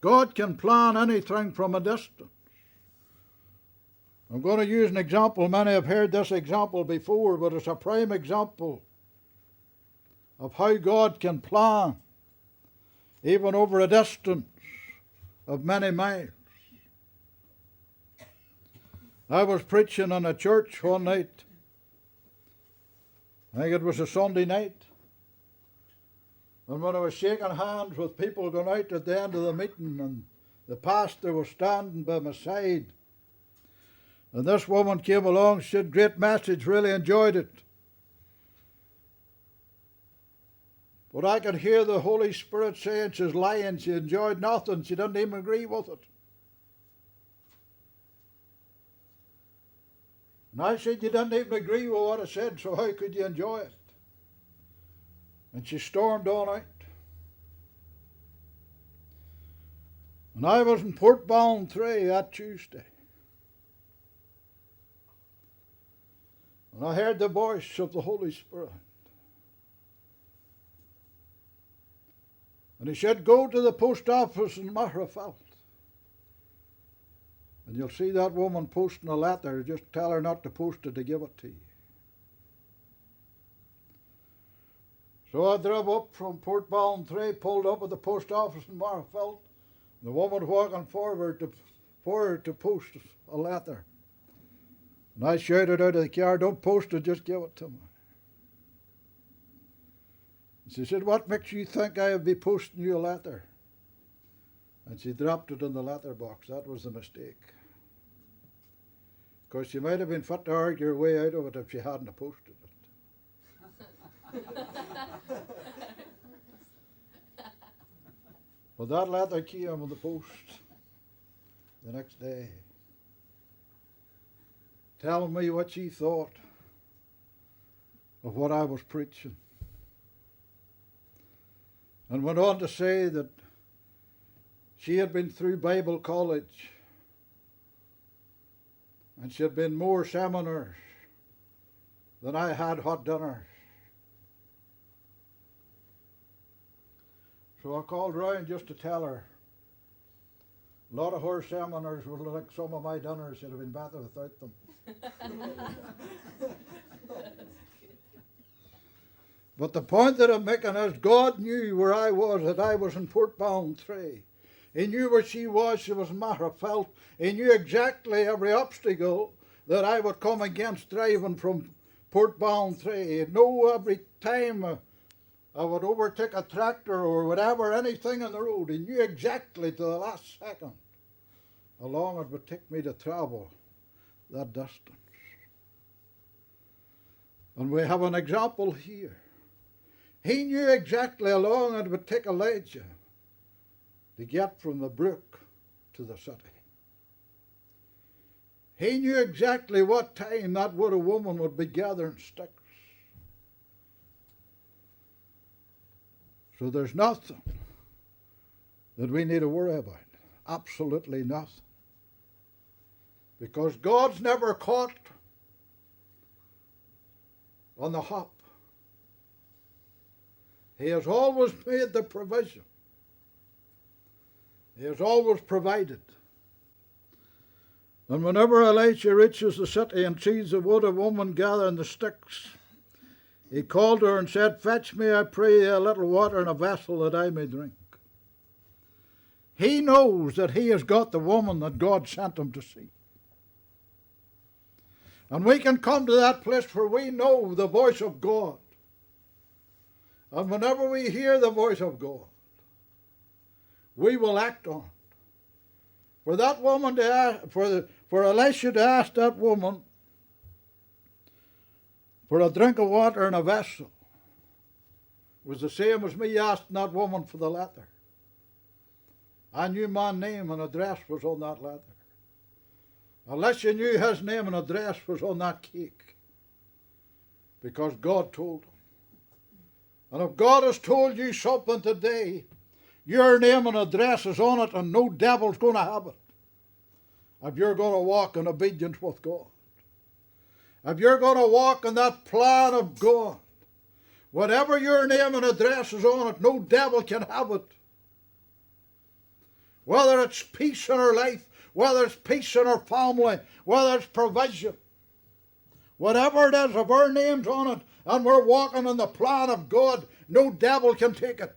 God can plan anything from a distance. I'm going to use an example. Many have heard this example before, but it's a prime example of how God can plan even over a distance of many miles. I was preaching in a church one night. I think it was a Sunday night. And when I was shaking hands with people going out at the end of the meeting, and the pastor was standing by my side, and this woman came along, she said, "Great message, really enjoyed it." But I could hear the Holy Spirit saying she's lying, she enjoyed nothing, she didn't even agree with it. And I said, "You didn't even agree with what I said, so how could you enjoy it?" And she stormed on out. And I was in Portbound 3 that Tuesday. And I heard the voice of the Holy Spirit. And he said, "Go to the post office in Maghera. And you'll see that woman posting a letter. Just tell her not to post it, to give it to you." So I drove up from Portbound 3, pulled up at the post office in Maghera. The woman walking forward to post a letter. And I shouted out of the car, "Don't post it, just give it to me." And she said, "What makes you think I would be posting you a letter?" And she dropped it in the letterbox. That was the mistake. Because she might have been fit to argue her way out of it if she hadn't posted it. But that letter came in the post the next day, telling me what she thought of what I was preaching. And went on to say that she had been through Bible college and she had been more seminars than I had hot dinners. So I called round just to tell her a lot of her seminars were like some of my dinners. Should have been better without them. But the point that I'm making is God knew where I was, that I was in Portbound 3. He knew where she was in Maghera. He knew exactly every obstacle that I would come against driving from Portbound 3. He'd know every time I would overtake a tractor or whatever, anything on the road. He knew exactly to the last second how long it would take me to travel that distance. And we have an example here. He knew exactly how long it would take Elijah to get from the brook to the city. He knew exactly what time that widow woman would be gathering sticks. So there's nothing that we need to worry about. Absolutely nothing. Because God's never caught on the hop. He has always made the provision. He has always provided. And whenever Elisha reaches the city and sees the widow woman gathering the sticks, he called her and said, "Fetch me, I pray you, a little water in a vessel that I may drink." He knows that he has got the woman that God sent him to see. And we can come to that place where we know the voice of God. And whenever we hear the voice of God, we will act on it. For that woman for Elisha to ask that woman for a drink of water in a vessel was the same as me asking that woman for the letter. I knew my name and address was on that letter. Elisha knew his name and address was on that cake, because God told him. And if God has told you something today, your name and address is on it, and no devil's going to have it. If you're going to walk in obedience with God, if you're going to walk in that plan of God, whatever your name and address is on it, no devil can have it. whether it's peace in our life, whether it's peace in our family, whether it's provision. Whatever it is, if our name's on it and we're walking in the plan of God, no devil can take it.